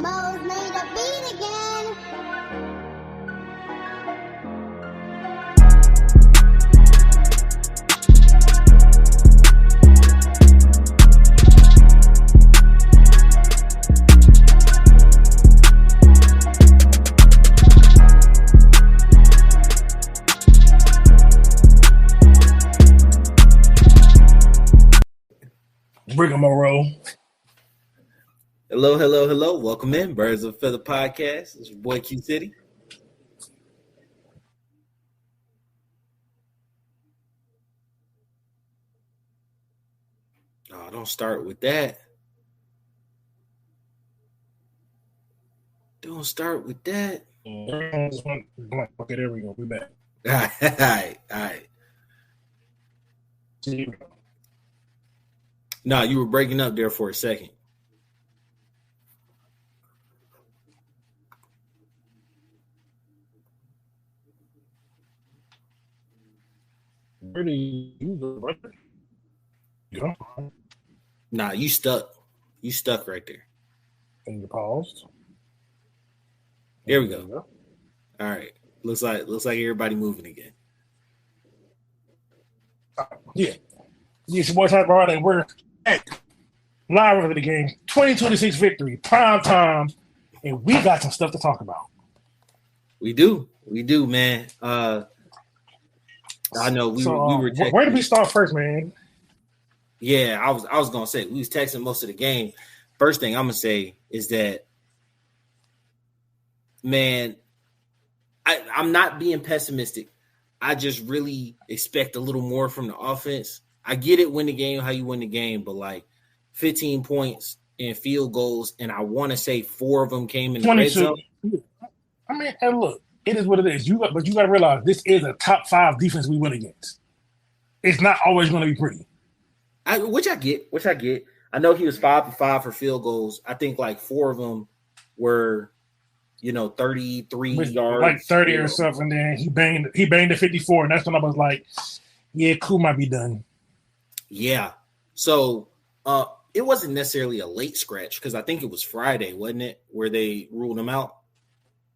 Mo's made a beat again. Rigmarole. Hello, hello, hello. Welcome in, Birds of a Feather Podcast. It's your boy Qcity. Oh, don't start with that. Don't start with that. Okay, there we go. We back. All right. Nah, you were breaking up there for a second. Where do you go, brother? You go. Nah, you stuck. You stuck right there. And you paused. There we go. All right. Looks like everybody moving again. Yeah. It's your boy Ty Broad, and we're back live over the game. 2026 victory, prime time, and we got some stuff to talk about. We do, man. I know we were texting. Where did we start first, man? Yeah, I was gonna say we was texting most of the game. First thing I'm gonna say is that, man, I'm not being pessimistic. I just really expect a little more from the offense. I get it, win the game, how you win the game, but like 15 points and field goals, and I want to say 4 of them came in the red zone. I mean, and look, it is what it is. But you got to realize this is a top 5 defense we win against. It's not always going to be pretty. Which I get. I know he was 5 for 5 for field goals. I think like 4 of them were, 33 yards, like 30 or something. Then he banged the 54, and that's when I was like, yeah, cool, might be done. Yeah. So it wasn't necessarily a late scratch because I think it was Friday, wasn't it, where they ruled him out?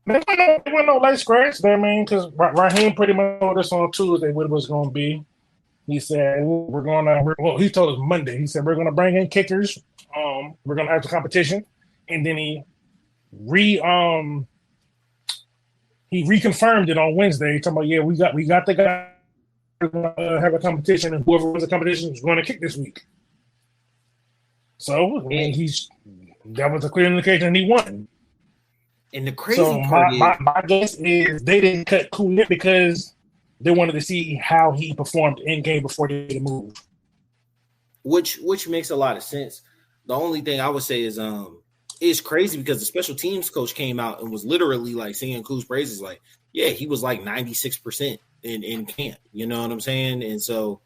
There wasn't no late scratch. I mean, because Raheem pretty much told us on Tuesday what it was going to be. He said he told us Monday. He said we're going to bring in kickers. We're going to have the competition, and then he reconfirmed it on Wednesday. Talking about we got the guy. We're going to have a competition, and whoever wins the competition is going to kick this week. So, I mean, that was a clear indication he won. And the crazy part is, my guess is they didn't cut Qcity because they wanted to see how he performed in game before they did the move. Which makes a lot of sense. The only thing I would say is it's crazy because the special teams coach came out and was literally like singing Q's praises, like, yeah, he was like 96% in camp. You know what I'm saying? And so,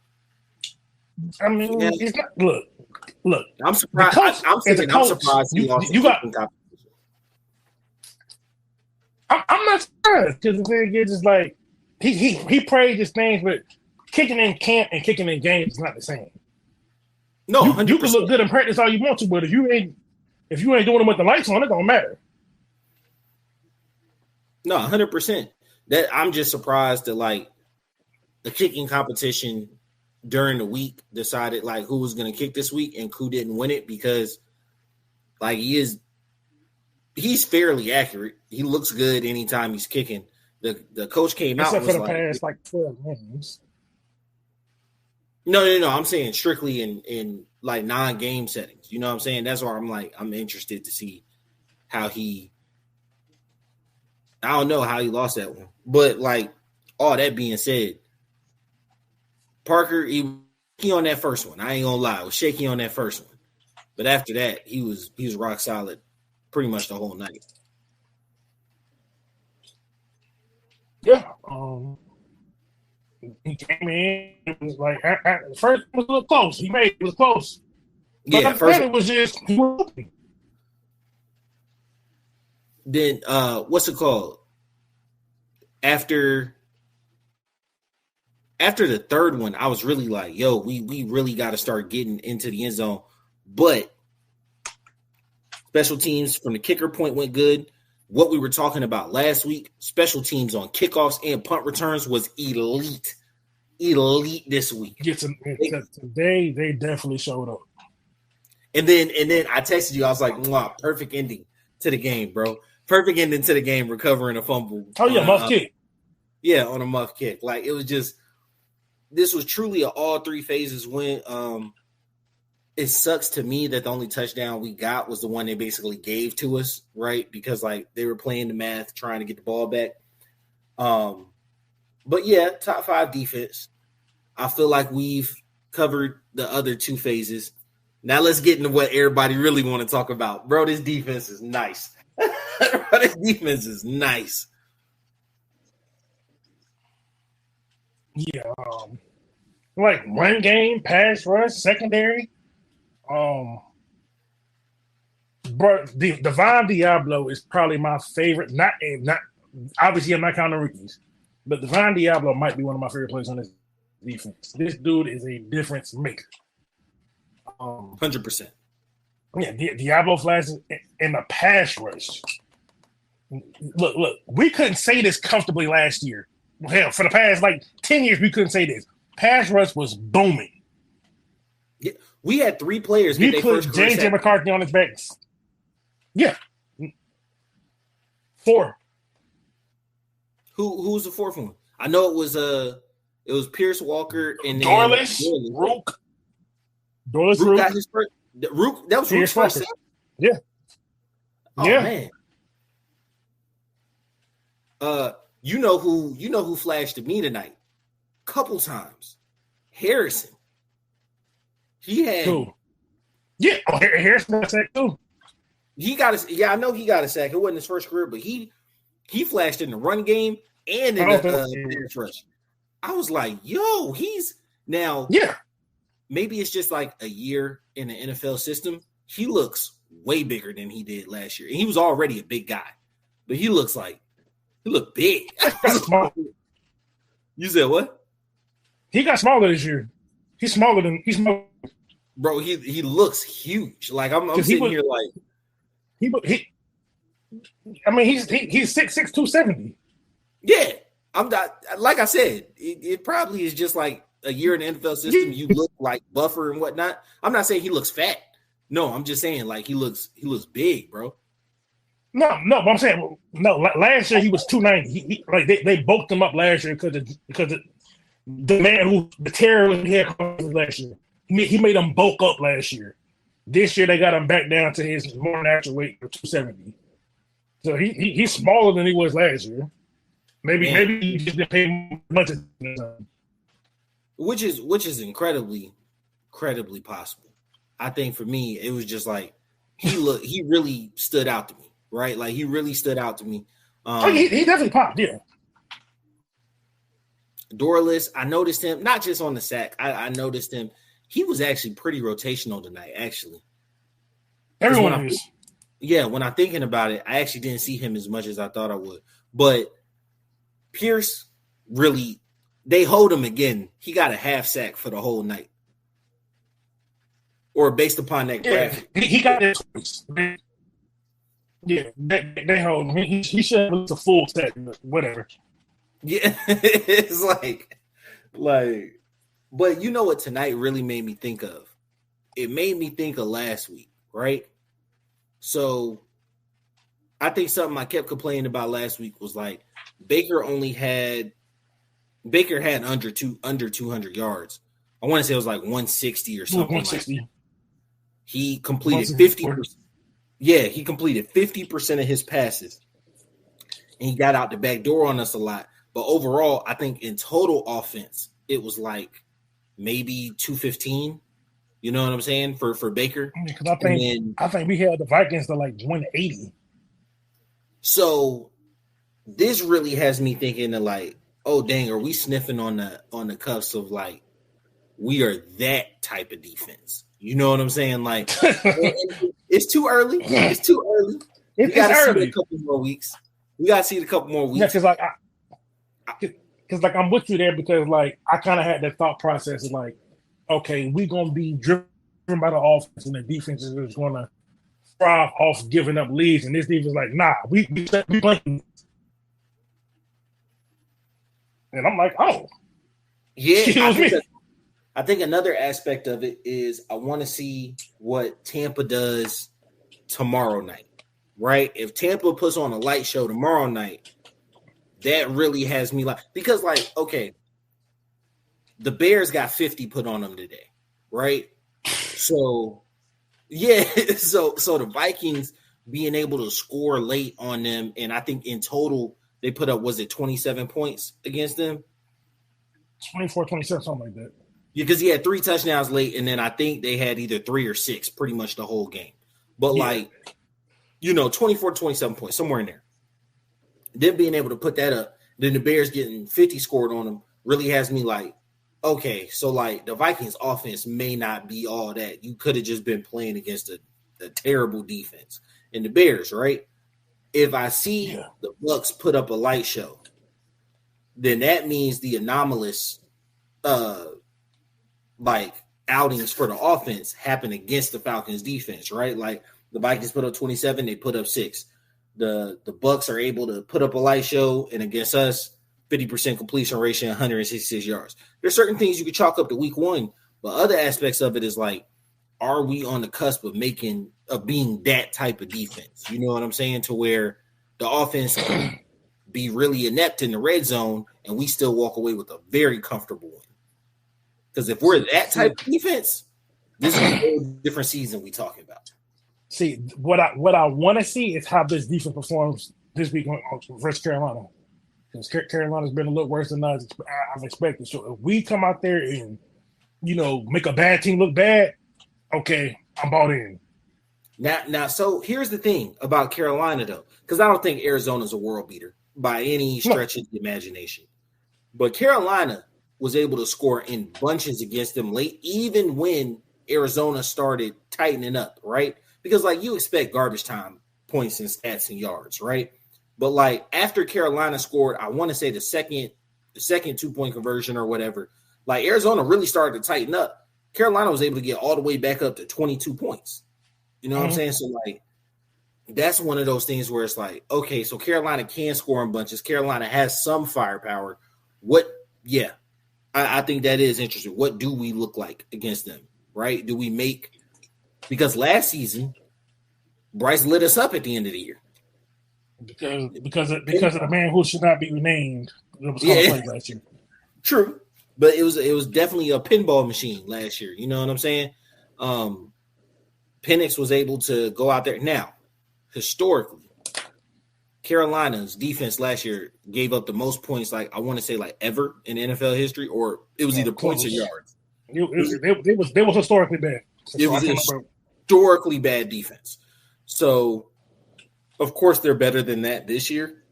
I mean, it's not, look. I'm surprised. I'm surprised he lost. I'm not surprised because the thing is, just like he praised his things, but kicking in camp and kicking in games is not the same. No, you can look good in practice all you want to, but if you ain't doing them with the lights on, it don't matter. No, 100%. That I'm just surprised that like the kicking competition during the week decided like who was going to kick this week and who didn't win it because like he's fairly accurate. He looks good anytime he's kicking. The coach came out except for the past like 12 games. No. I'm saying strictly in like non-game settings. You know what I'm saying? That's why I'm interested to see how I don't know how he lost that one. But like all that being said, Parker, he on that first one. I ain't gonna lie, I was shaky on that first one. But after that, he was rock solid pretty much the whole night. Yeah. He came in, it was like at first it was a little close. It was close. But Yeah, first it was just then what's it called? After the third one, I was really like, yo, we really got to start getting into the end zone. But Special teams from the kicker point went good. What we were talking about last week, special teams on kickoffs and punt returns was elite. Elite this week. Today they definitely showed up. And then I texted you. I was like, wow, perfect ending to the game, bro. Perfect ending to the game, recovering a fumble. Oh, yeah, muff kick. Yeah, on a muff kick. Like, it was just – this was truly an all three phases win. It sucks to me that the only touchdown we got was the one they basically gave to us, right? Because, like, they were playing the math, trying to get the ball back. But, yeah, top 5 defense. I feel like we've covered the other 2 phases. Now let's get into what everybody really want to talk about. Bro, this defense is nice. Bro, this defense is nice. Yeah. Like run game, pass rush, secondary. Bro, Divine Diablo is probably my favorite. Not obviously I'm not counting rookies, but Divine Diablo might be one of my favorite players on this defense. This dude is a difference maker. 100%. Yeah, Diablo flashes in the pass rush. Look, we couldn't say this comfortably last year. Hell, for the past like 10 years, we couldn't say this. Pass rush was booming. Yeah, we had 3 players. We put J.J. McCarthy on his back. Yeah. 4. Who's the 4th one? I know it was Pierce Walker and then Dorless, Rook. Dorless, Rook got his first. Rook, that was Rook's first sack? Yeah. Oh man. You know who flashed at me tonight? Couple times. Harrison. He had Yeah, Harrison got a sack too. I know he got a sack. It wasn't his first career, but he flashed in the run game and in the rush. I was like, yo, he's now. Yeah. Maybe it's just like a year in the NFL system. He looks way bigger than he did last year. And he was already a big guy. But he looked big. You said what? He got smaller this year. He's smaller. Bro, he looks huge. Like I'm sitting here like he's 6'6", 270. Yeah. I'm not, like I said, it probably is just like a year in the NFL system. You look like buffer and whatnot. I'm not saying he looks fat. No, I'm just saying like he looks big, bro. No, but I'm saying last year he was 290. Like they bulked him up last year because the man who the terror he had last year. He made him bulk up last year. This year they got him back down to his more natural weight of 270. So he's smaller than he was last year. Maybe he just didn't pay much attention. Which is incredibly possible. I think for me, it was just like he really stood out to me, right? Like he really stood out to me. He definitely popped, yeah. Dorless, I noticed him not just on the sack. I noticed him. He was actually pretty rotational tonight, actually. Everyone is. Yeah, when I'm thinking about it, I actually didn't see him as much as I thought I would. But Pierce really, they hold him again. He got a half sack for the whole night. Or based upon that graphic. He got his. Yeah, they hold him. He should have a full sack, whatever. Yeah, it's like, but you know what tonight really made me think of? It made me think of last week, right? So I think something I kept complaining about last week was like Baker had under 200 yards. I want to say it was like 160 or something. 160. Like he completed 50%. Yeah, he completed 50% of his passes. And he got out the back door on us a lot. But overall, I think in total offense, it was like maybe 215. You know what I'm saying? For Baker. Because I think we held the Vikings to like 180. So this really has me thinking of like, oh dang, are we sniffing on the cuffs of like we are that type of defense? You know what I'm saying? Like it's too early. It's too early. We gotta see it a couple more weeks. Yeah, because I'm with you there because like I kind of had that thought process of like, okay, we're gonna be driven by the offense and the defense is going to thrive off giving up leads, and this defense like, nah, we playing. And I'm like, oh, Yeah, excuse me. I think another aspect of it is I want to see what Tampa does tomorrow night, right? If Tampa puts on a light show tomorrow night, that really has me like, because like, okay, the Bears got 50 put on them today, right? So yeah, so the Vikings being able to score late on them, and I think in total they put up, was it 27 points against them? 24, 27, something like that. Because he had 3 touchdowns late, and then I think they had either 3 or 6 pretty much the whole game. But like, 24, 27 points, somewhere in there. Them being able to put that up, then the Bears getting 50 scored on them really has me like, okay, so like the Vikings offense may not be all that. You could have just been playing against a terrible defense. And the Bears, right? If I see the Bucks put up a light show, then that means the anomalous like outings for the offense happen against the Falcons defense, right? Like the Vikings put up 27, they put up 6. The Bucks are able to put up a light show, and against us, 50% completion ratio, 166 yards. There's certain things you could chalk up to week 1, but other aspects of it is like, are we on the cusp of being that type of defense? You know what I'm saying? To where the offense can be really inept in the red zone, and we still walk away with a very comfortable win. Because if we're that type of defense, this is a whole different season we talking about. See, what I want to see is how this defense performs this week versus Carolina. Because Carolina's been a little worse than I've expected. So if we come out there and, make a bad team look bad, okay, I'm bought in. Now, so here's the thing about Carolina, though, because I don't think Arizona's a world beater by any stretch of the imagination. But Carolina was able to score in bunches against them late, even when Arizona started tightening up, right? Because, like, you expect garbage time points and stats and yards, right? But, like, after Carolina scored, I want to say the second 2-point conversion or whatever, like, Arizona really started to tighten up. Carolina was able to get all the way back up to 22 points. You know what I'm saying? So, like, that's one of those things where it's like, okay, so Carolina can score in bunches. Carolina has some firepower. I think that is interesting. What do we look like against them, right? Do we make – because last season, Bryce lit us up at the end of the year. Because of the man who should not be renamed. It was called last year. True. But it was definitely a pinball machine last year. You know what I'm saying? Penix was able to go out there. Now, historically, Carolina's defense last year gave up the most points, like I want to say, like ever in NFL history, or it was either points or yards. They was historically bad. It was historically bad defense. So, of course, they're better than that this year,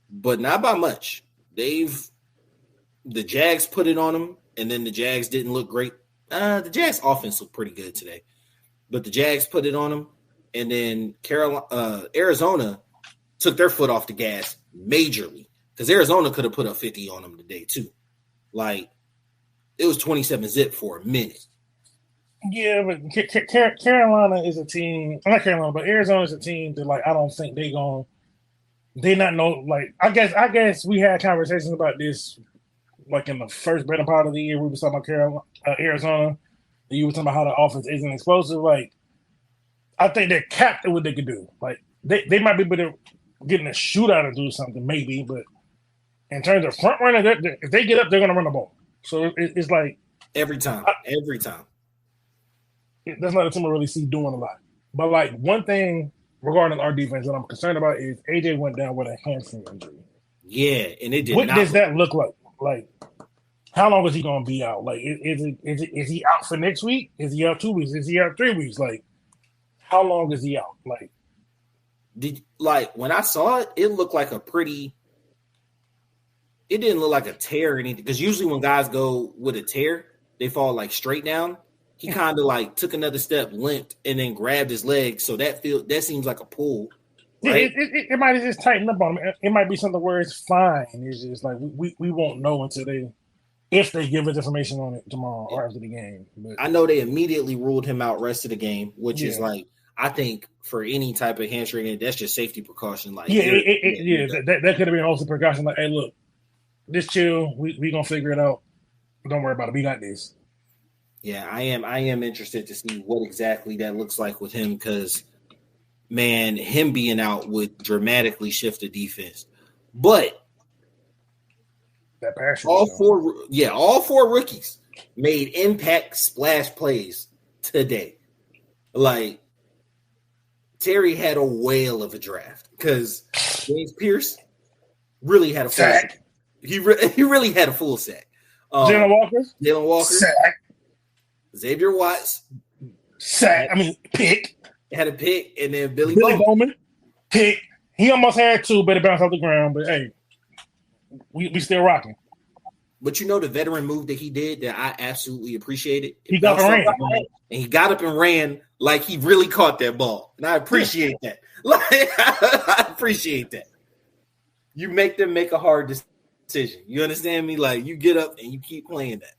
but not by much. The Jags put it on them, and then the Jags didn't look great. The Jags offense looked pretty good today, but the Jags put it on them, and then Arizona took their foot off the gas majorly, because Arizona could have put up 50 on them today too. Like, it was 27-zip for a minute. Yeah, but Carolina is a team. Not Carolina, but Arizona is a team that, like, I don't think they not know. Like, I guess we had conversations about this, like in the first better part of the year. We were talking about Arizona. And you were talking about how the offense isn't explosive. Like, I think they're capped at what they could do. Like, they might be able to get in a shootout and do something, maybe. But in terms of front runner, if they get up, they're going to run the ball. So it's like every time. That's not a team I really see doing a lot. But, like, one thing regarding our defense that I'm concerned about is AJ went down with a hamstring injury. Yeah, and it did. What does that look like? Like, how long is he going to be out? Like, is he out for next week? Is he out 2 weeks? Is he out 3 weeks? Like, how long is he out? Like, when I saw it, it looked like it didn't look like a tear or anything. Because usually when guys go with a tear, they fall like straight down. He kind of like took another step, limped, and then grabbed his leg. So that seems like a pull. Right? It might have just tightened up on him. It might be something where it's fine. It's just like we won't know until if they give us information on it tomorrow or after the game. But I know they immediately ruled him out rest of the game, which is like, I think for any type of hamstring, that's just safety precaution. Like, that could have been also precaution. Like, hey, look, just chill. We gonna figure it out. Don't worry about it. We got this. Yeah, I am interested to see what exactly that looks like with him because, man, him being out would dramatically shift the defense. But that all four rookies made impact splash plays today. Like, Terry had a whale of a draft because James Pierce really had a full sack. He really had a full sack. Jalen Walker, sack. Xavier Watts, sack. Pick. Had a pick, and then Billy Bowman, pick. He almost had two, but it bounced off the ground. But hey, we still rocking. But you know the veteran move that he did that I absolutely appreciated? He got up and ran. And he got up and ran like he really caught that ball. And I appreciate that. Like, I appreciate that. You make them make a hard decision. You understand me? Like, you get up and you keep playing that.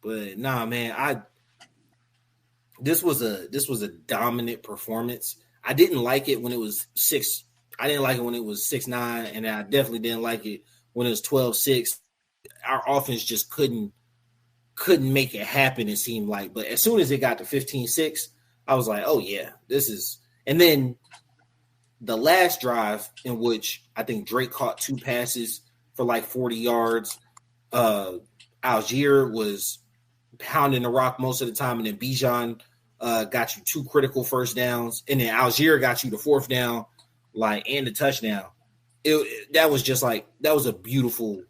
But nah, man, this was a dominant performance. I didn't like it when it was 6. I didn't like it when it was 6-9, and I definitely didn't like it when it was 12-6. Our offense just couldn't make it happen, it seemed like. But as soon as it got to 15-6, I was like, oh yeah, this is. And then the last drive in which I think Drake caught 2 passes for like 40 yards. Algier was pounding the rock most of the time, and then Bijan got you 2 critical first downs, and then Algier got you the 4th down, and the touchdown. That was just like, that was a beautiful.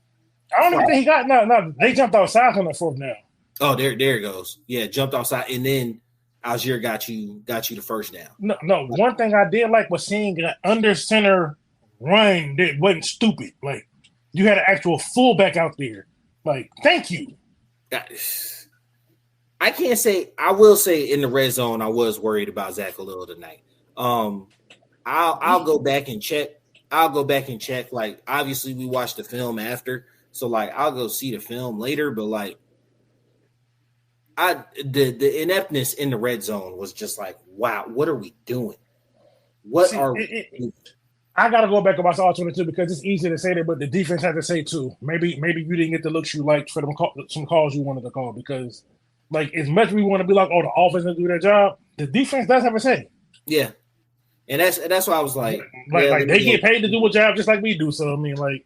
I don't even think he got no. They jumped outside on the 4th down. Oh, there it goes. Yeah, jumped outside, and then Algier got you the first down. No. One thing I did like was seeing an under center run that wasn't stupid. Like, you had an actual fullback out there. Like, thank you. I can't say. I will say in the red zone, I was worried about Zach a little tonight. I'll go back and check. Like, obviously, we watched the film after, so like I'll go see the film later. But like, the ineptness in the red zone was just like, wow, what are we doing? I gotta go back and watch all 22 because it's easy to say that, but the defense had to say too. Maybe you didn't get the looks you liked for some calls you wanted to call because, like, as much as we want to be like, oh, the offense doesn't do their job, the defense does have a say. Yeah, and that's why I was like, they get paid to do a job just like we do. So I mean, like,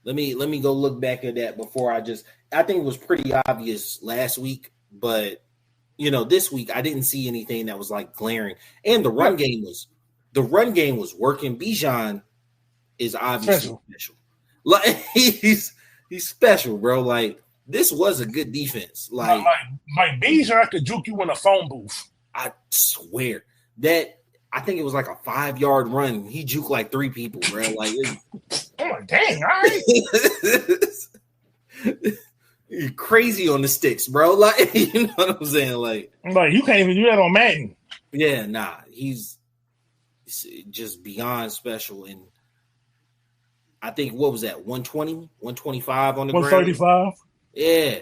let me go look back at that before I think it was pretty obvious last week, but this week I didn't see anything that was like glaring, and the run game was working. Bijan is obviously special. Like, he's special, bro. Like, this was a good defense. Like Bijan could juke you in a phone booth. I swear that I think it was like a 5-yard run. He juked like 3 people, bro. Like, I'm like, dang, all right. You're crazy on the sticks, bro. Like, you know what I'm saying? Like, you can't even do that on Madden. Yeah, nah. He's just beyond special. And I think, what was that, 120, 125 on the 135? ground? Yeah.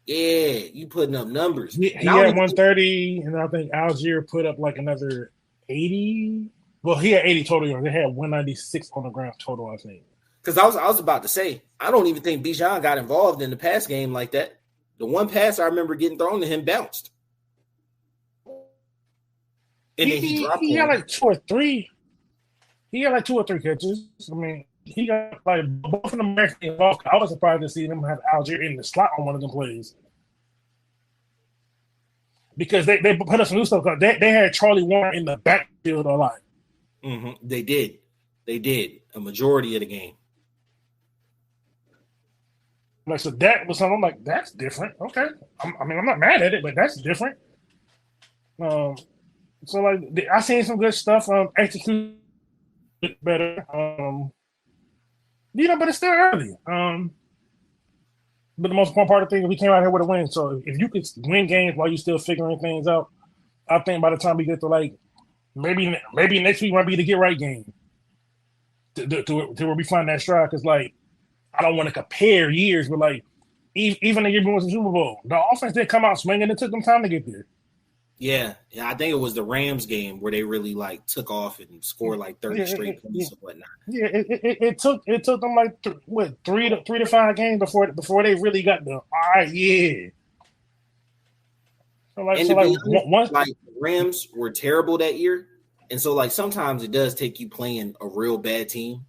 You putting up numbers. He had 130, and I think Algier put up like another 80. Well, he had 80 total yards. They had 196 on the ground total, I think. Because I was about to say, I don't even think Bijan got involved in the pass game like that. The one pass I remember getting thrown to him bounced. And then he dropped. He had like 2 or 3. He had like 2 or 3 catches. I mean, he got like both of them actually involved. I was surprised to see them have Algier in the slot on one of them plays. Because they put up some new stuff. They had Charlie Warren in the backfield a lot. Mm-hmm. They did a majority of the game. Like, so that was something I'm like, that's different. Okay, I'm not mad at it, but that's different. So like, I seen some good stuff. Execute better. But it's still early. But the most important part of the thing is we came out here with a win. So if you could win games while you're still figuring things out, I think by the time we get to like maybe next week might be the get right game to where we find that stride. Because like, I don't want to compare years, but like even the year we went to the Super Bowl, the offense didn't come out swinging. It took them time to get there. Yeah, I think it was the Rams game where they really like took off and scored like 30 straight points and whatnot. Yeah, it took them like three to 5 games before they really got the all right. Yeah. And to be honest, like the Rams were terrible that year, and so like sometimes it does take you playing a real bad team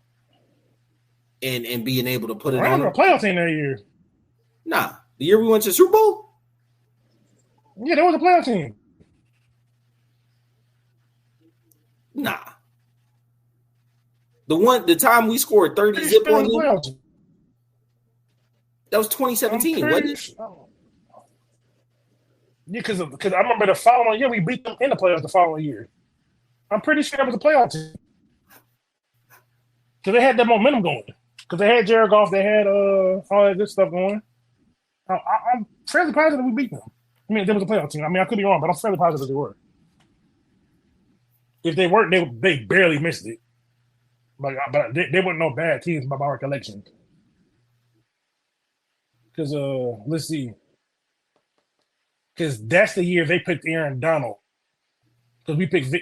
and being able to put it on them. A playoff team that year. Nah, the year we went to the Super Bowl. Yeah, there was a playoff team. Nah. The time we scored 30 zip on them, that was 2017, wasn't it? Yeah, because I remember the following year we beat them in the playoffs the following year. I'm pretty sure that was a playoff team. Because they had that momentum going. Because they had Jared Goff, they had all that good stuff going. I'm fairly positive we beat them. I mean, there was a playoff team. I mean, I could be wrong, but I'm fairly positive they were. If they weren't, they barely missed it. But they weren't no bad teams by my recollection. Because let's see. Because that's the year they picked Aaron Donald. Because they picked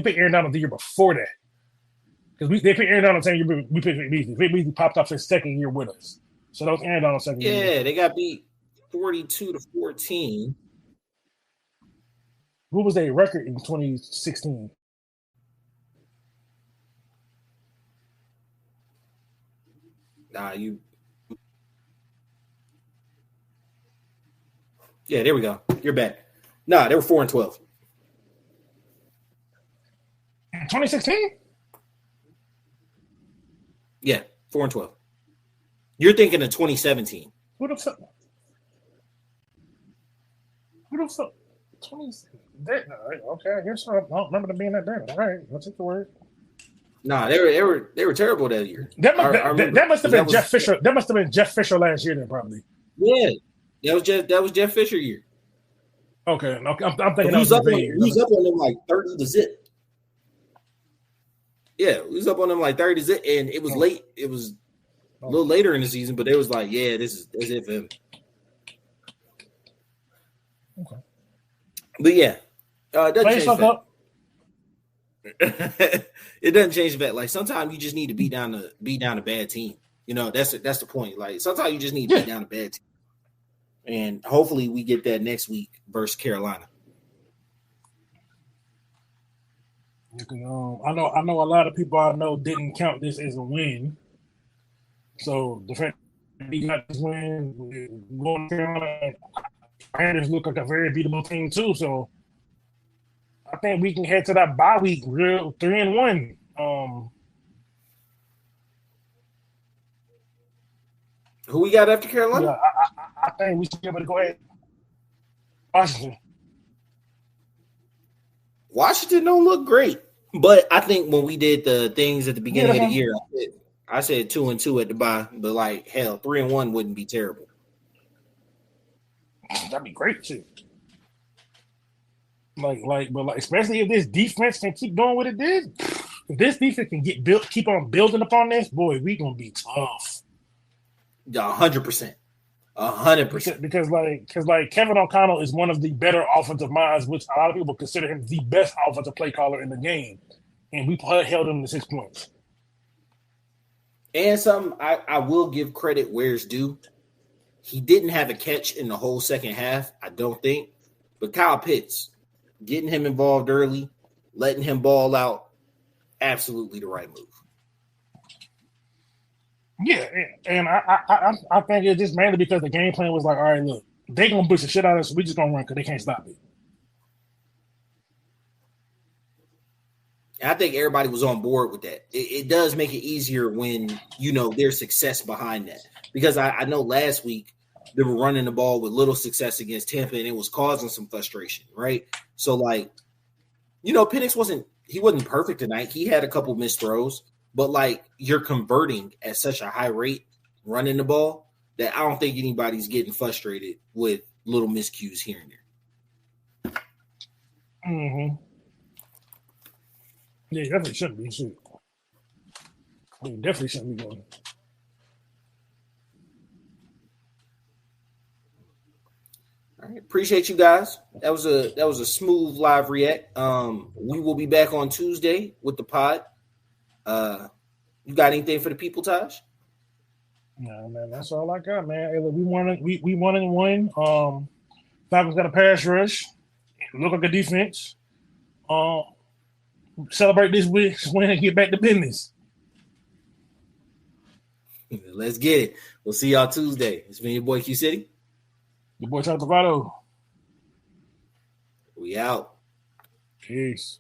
Aaron Donald the year before that. Because they picked Aaron Donald the same year we picked Vic Beasley. Vic Beasley popped off his second year with us. So that was Aaron Donald's second year. Yeah, they got beat 42-14. What was their record in 2016? Yeah, there we go. You're back. Nah, they were 4-12. 2016? Yeah, 4-12. You're thinking of 2017. Who the fuck? 20? Okay, I guess I don't remember them being that bad. All right, I'll take the word. Nah, they were terrible that year. That must have been Jeff Fisher. That must have been Jeff Fisher last year then, probably. Yeah, that was Jeff Fisher year. Okay, I'm thinking he was up on them like 30 to zip. Yeah, he was up on them like 30 to zip, and it was late. It was a little later in the season, but they was like, yeah, that's it for him. Okay. But yeah, it doesn't change that. It doesn't change that. Like sometimes you just need to beat down a bad team. You know, that's the point. Like sometimes you just need to beat down a bad team. And hopefully we get that next week versus Carolina. I know a lot of people I know didn't count this as a win. So the fact that we got this win, going to Carolina, Panthers look like a very beatable team too. So I think we can head to that bye week real 3-1. Who we got after Carolina? Yeah, I think we should be able to go ahead. Washington don't look great, but I think when we did the things at the beginning of the year, I said 2-2 at the bye, but like hell, 3-1 wouldn't be terrible. That'd be great too. But especially if this defense can keep doing what it did. If this defense can keep on building upon this, boy, we gonna be tough. 100%. 100%. Because Kevin O'Connell is one of the better offensive minds, which a lot of people consider him the best offensive play caller in the game, and we held him to 6 points. And I will give credit where it's due. He didn't have a catch in the whole second half, I don't think. But Kyle Pitts, getting him involved early, letting him ball out, absolutely the right move. Yeah, and I think it's just mainly because the game plan was like, all right, look, they gonna push the shit out of us, so we just gonna run because they can't stop it. And I think everybody was on board with that. It does make it easier when you know there's success behind that. Because I know last week they were running the ball with little success against Tampa, and it was causing some frustration, right? So, like, you know, Penix wasn't perfect tonight. He had a couple missed throws. But, like, you're converting at such a high rate running the ball that I don't think anybody's getting frustrated with little miscues here and there. Mm-hmm. Yeah, definitely shouldn't be. Shoot. Definitely shouldn't be going. All right. Appreciate you guys. That was a smooth live react. We will be back on Tuesday with the pod. You got anything for the people, Taj? No, man, that's all I got, man. Hey, look, we won and won. Falcons got a pass rush. Look like a defense. Celebrate this week's win and get back to business. Let's get it. We'll see y'all Tuesday. It's been your boy Qcity. Your boy Charlie Bravado. We out. Peace.